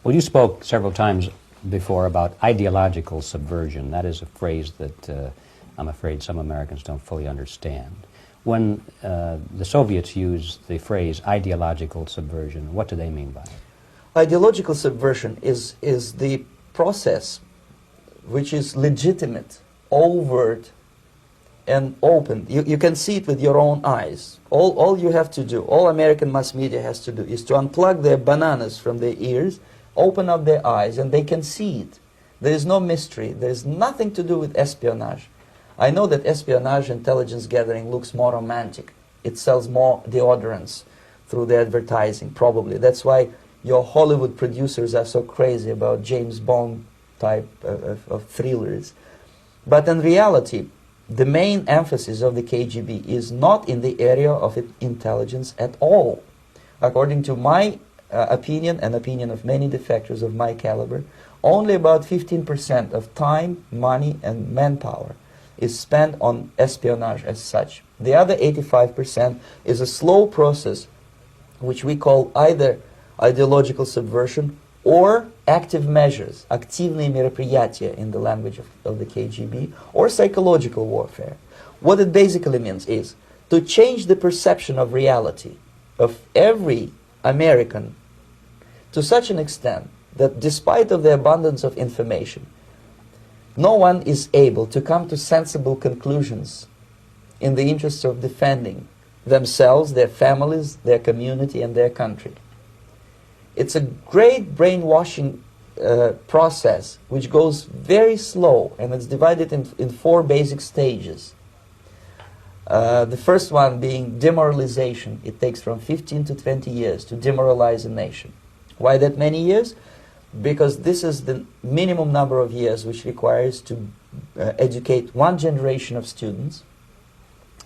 Well, you spoke several times before about ideological subversion. That is a phrase that I'm afraid some Americans don't fully understand. When the Soviets used the phrase ideological subversion, what do they mean by it? Ideological subversion is the process which is legitimate, overt, and open. You can see it with your own eyes. All you have to do, all American mass media has to do, is to unplug their bananas from their ears, open up their eyes, and they can see it. There is no mystery. There is nothing to do with espionage. I know that espionage, intelligence gathering, looks more romantic. It sells more deodorants through the advertising, probably. That's why your Hollywood producers are so crazy about James Bond type of thrillers. But in reality, the main emphasis of the KGB is not in the area of intelligence at all. According to my opinion and opinion of many defectors of my caliber, only about 15% of time, money, and manpower is spent on espionage as such. The other 85% is a slow process which we call either ideological subversion or active measures, активные мероприятия in the language of the KGB, or psychological warfare. What it basically means is to change the perception of reality of every American to such an extent that despite of the abundance of information, no one is able to come to sensible conclusions in the interests of defending themselves, their families, their community, and their country. It's a great brainwashing process which goes very slow, and it's divided in 4 basic stages. The first one being demoralization. It takes from 15 to 20 years to demoralize a nation. Why that many years? Because this is the minimum number of years which requires to educate one generation of students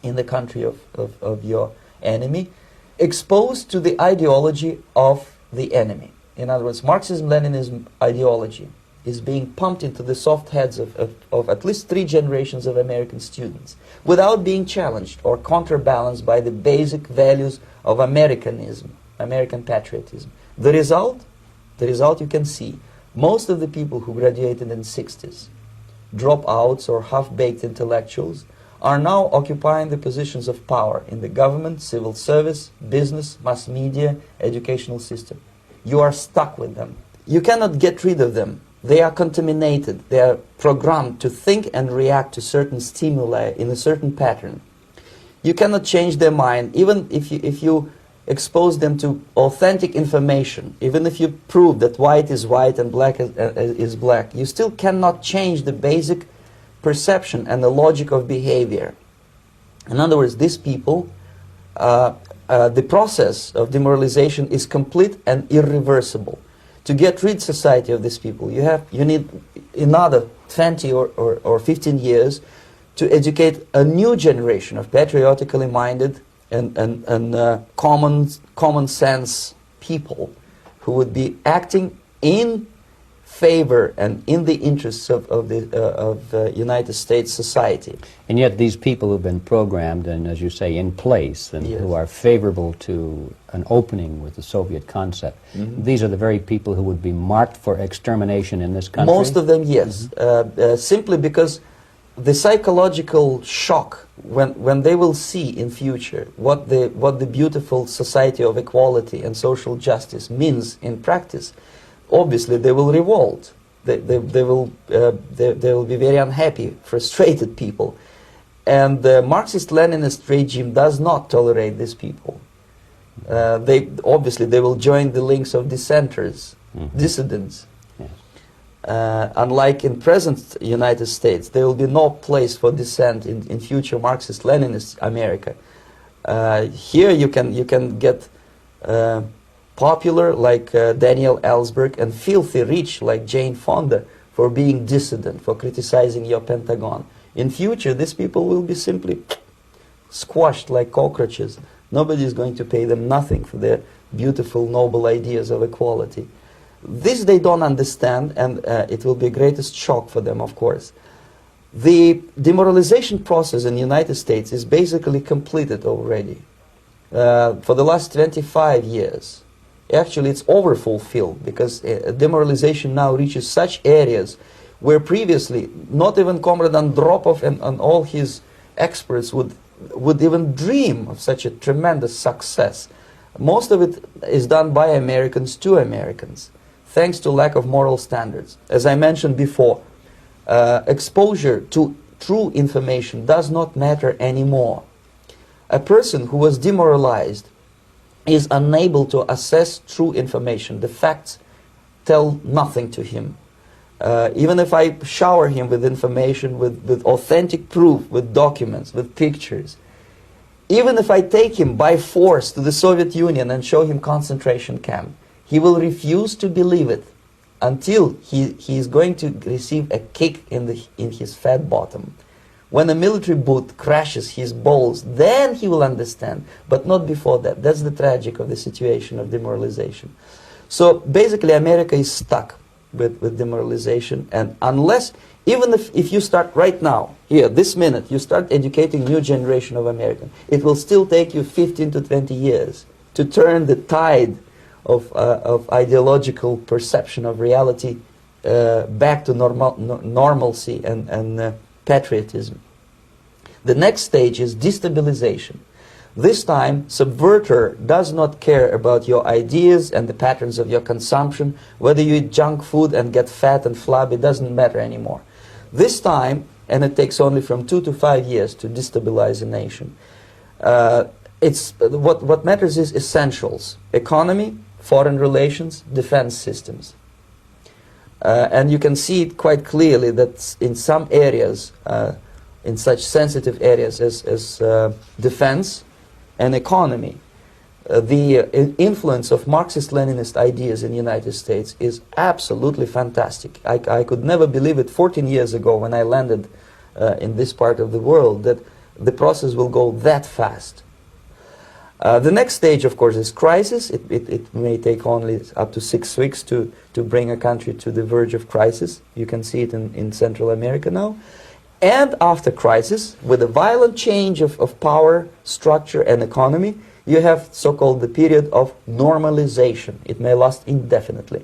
in the country of your enemy, exposed to the ideology of the enemy. In other words, Marxism-Leninism ideology is being pumped into the soft heads of at least 3 generations of American students without being challenged or counterbalanced by the basic values of Americanism, American patriotism. The result you can see. Most of the people who graduated in the 60s, dropouts or half-baked intellectuals, are now occupying the positions of power in the government, civil service, business, mass media, educational system. You are stuck with them. You cannot get rid of them. They are contaminated. They are programmed to think and react to certain stimuli in a certain pattern. You cannot change their mind, even if you expose them to authentic information, even if you prove that white is white and black is black. You still cannot change the basic perception and the logic of behavior. In other words, these people, the process of demoralization is complete and irreversible. To get rid of society of these people, you need another 20 or 15 years to educate a new generation of patriotically minded and common sense people who would be acting in favor and in the interests of the United States society. And yet these people who've been programmed and, as you say, in place, and Yes. who are favorable to an opening with the Soviet concept, these are the very people who would be marked for extermination in this country? Most of them, yes. Simply because the psychological shock when they will see in future what the beautiful society of equality and social justice means in practice, obviously they will revolt. They will be very unhappy, frustrated people, and the Marxist-Leninist regime does not tolerate these people. They will join the links of dissenters, dissidents. Unlike in present United States, there will be no place for dissent in future Marxist-Leninist America. Here you can get popular like Daniel Ellsberg and filthy rich like Jane Fonda for being dissident, for criticizing your Pentagon. In future, these people will be simply squashed like cockroaches. Nobody is going to pay them nothing for their beautiful, noble ideas of equality. This they don't understand, and it will be the greatest shock for them, of course. The demoralization process in the United States is basically completed already. For the last 25 years, actually it's overfulfilled, because demoralization now reaches such areas where previously not even Comrade Andropov and all his experts would even dream of such a tremendous success. Most of it is done by Americans to Americans, thanks to lack of moral standards. As I mentioned before, exposure to true information does not matter anymore. A person who was demoralized is unable to assess true information. The facts tell nothing to him. Even if I shower him with information, with authentic proof, with documents, with pictures, even if I take him by force to the Soviet Union and show him concentration camp, he will refuse to believe it until he is going to receive a kick in his fat bottom. When a military boot crashes his balls, then he will understand, but not before that. That's the tragic of the situation of demoralization. So basically America is stuck with demoralization, and unless, even if you start right now, here, this minute, you start educating new generation of Americans, it will still take you 15 to 20 years to turn the tide of ideological perception of reality back to normalcy and patriotism. The next stage is destabilization. This time, subverter does not care about your ideas and the patterns of your consumption. Whether you eat junk food and get fat and flabby, doesn't matter anymore. This time, and it takes only from 2 to 5 years to destabilize a nation, what matters is essentials: economy, foreign relations, defense systems. And you can see it quite clearly that in some areas, in such sensitive areas as defense and economy, the influence of Marxist-Leninist ideas in the United States is absolutely fantastic. I could never believe it 14 years ago when I landed in this part of the world, that the process will go that fast. The next stage, of course, is crisis. It may take only up to 6 weeks to bring a country to the verge of crisis. You can see it in Central America now. And after crisis, with a violent change of power, structure, and economy, you have so-called the period of normalization. It may last indefinitely.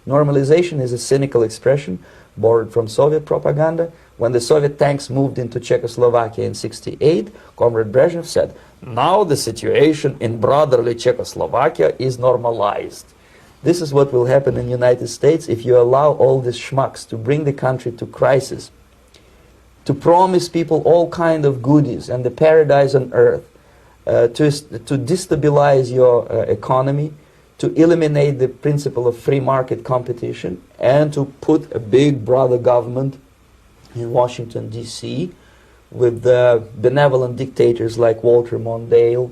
Normalization is a cynical expression borrowed from Soviet propaganda. When the Soviet tanks moved into Czechoslovakia in '68, Comrade Brezhnev said, "Now the situation in brotherly Czechoslovakia is normalized." This is what will happen in the United States if you allow all these schmucks to bring the country to crisis, to promise people all kind of goodies and the paradise on earth, to destabilize your economy, to eliminate the principle of free market competition, and to put a big brother government in Washington, D.C., with benevolent dictators like Walter Mondale,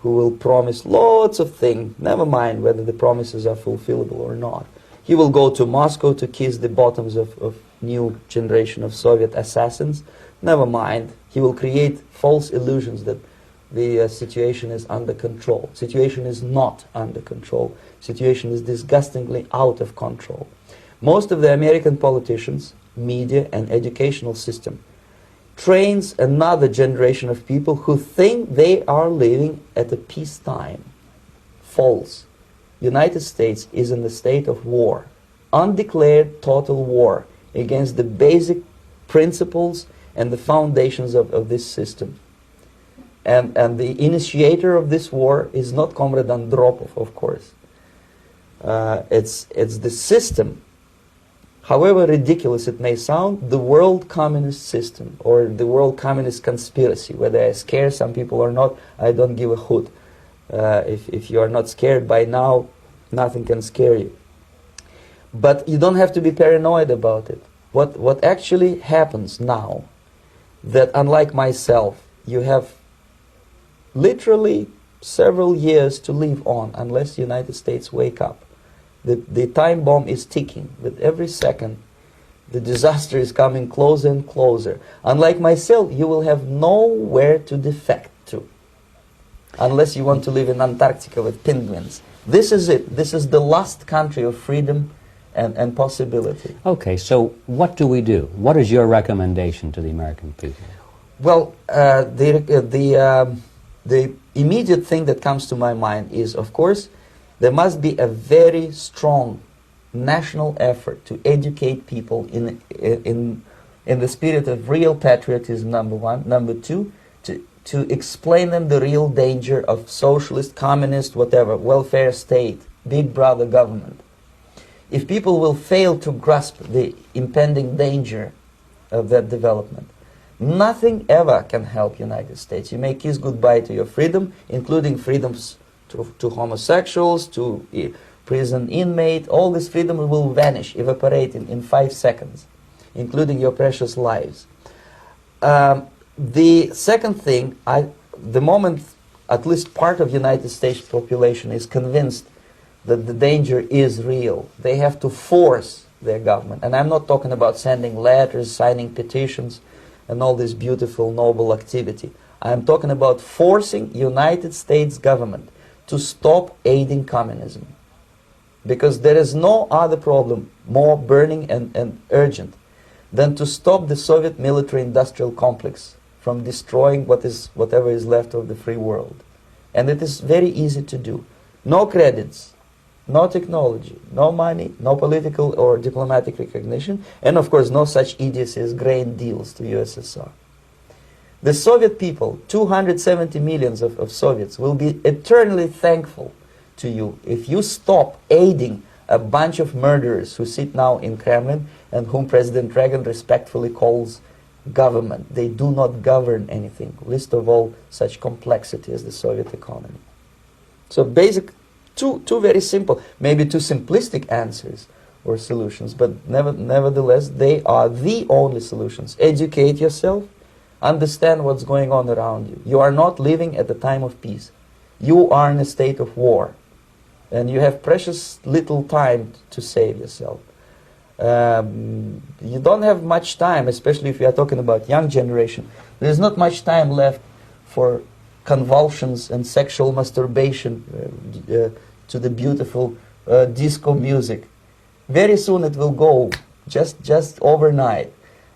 who will promise lots of things, never mind whether the promises are fulfillable or not. He will go to Moscow to kiss the bottoms of new generation of Soviet assassins. Never mind. He will create false illusions that the situation is under control. Situation is not under control. Situation is disgustingly out of control. Most of the American politicians, media, and educational system trains another generation of people who think they are living at a peacetime. False. United States is in the state of war, undeclared total war against the basic principles and the foundations of this system. And the initiator of this war is not Comrade Andropov, of course. It's the system. However ridiculous it may sound, the world communist system, or the world communist conspiracy, whether I scare some people or not, I don't give a hoot. If you are not scared by now, nothing can scare you. But you don't have to be paranoid about it. What actually happens now, that unlike myself, you have literally several years to live on unless the United States wake up. The time bomb is ticking. With every second, the disaster is coming closer and closer. Unlike myself, you will have nowhere to defect to, unless you want to live in Antarctica with penguins. This is it. This is the last country of freedom and possibility. Okay, so what do we do? What is your recommendation to the American people? Well, the immediate thing that comes to my mind is, of course, There must be a very strong national effort to educate people in the spirit of real patriotism, number one. Number two, to explain them the real danger of socialist, communist, whatever, welfare state, big brother government. If people will fail to grasp the impending danger of that development, nothing ever can help United States. You may kiss goodbye to your freedom, including freedoms to homosexuals, to prison inmate. All this freedom will vanish, evaporate in 5 seconds, including your precious lives. The second thing, the moment at least part of United States population is convinced that the danger is real, they have to force their government. And I'm not talking about sending letters, signing petitions, and all this beautiful, noble activity. I'm talking about forcing United States government to stop aiding communism. Because there is no other problem more burning and urgent than to stop the Soviet military-industrial complex from destroying whatever is left of the free world. And it is very easy to do. No credits, no technology, no money, no political or diplomatic recognition, and of course no such idiocy as grain deals to USSR. The Soviet people, 270 millions of Soviets, will be eternally thankful to you if you stop aiding a bunch of murderers who sit now in Kremlin and whom President Reagan respectfully calls government. They do not govern anything, least of all such complexity as the Soviet economy. So two very simple, maybe too simplistic answers or solutions, but nevertheless they are the only solutions. Educate yourself, understand what's going on around you. You are not living at the time of peace. You are in a state of war, and you have precious little time to save yourself. You don't have much time, especially if you are talking about young generation. There is not much time left for convulsions and sexual masturbation to the beautiful disco music. Very soon it will go, just overnight.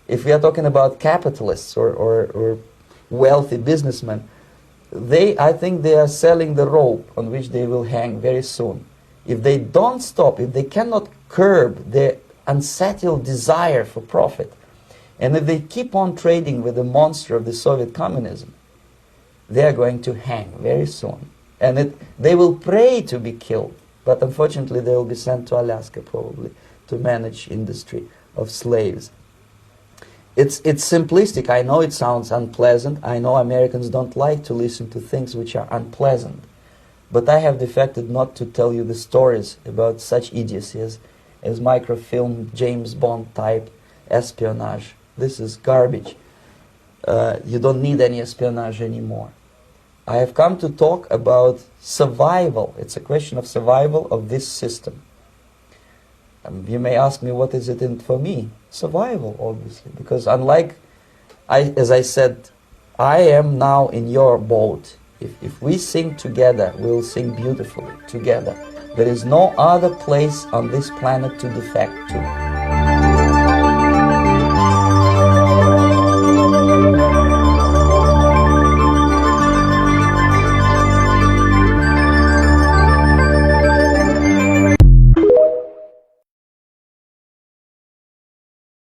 If we are talking about capitalists or wealthy businessmen, I think they are selling the rope on which they will hang very soon. If they don't stop, if they cannot curb their unsettled desire for profit, and if they keep on trading with the monster of the Soviet communism, they are going to hang very soon. And they will pray to be killed, but unfortunately they will be sent to Alaska probably to manage industry of slaves. It's simplistic. I know it sounds unpleasant. I know Americans don't like to listen to things which are unpleasant. But I have defected not to tell you the stories about such idiocies as microfilm, James Bond type espionage. This is garbage. You don't need any espionage anymore. I have come to talk about survival. It's a question of survival of this system. You may ask me, what is it in for me? Survival, obviously, because as I said, I am now in your boat. If we sing together, we'll sing beautifully together. There is no other place on this planet to defect to.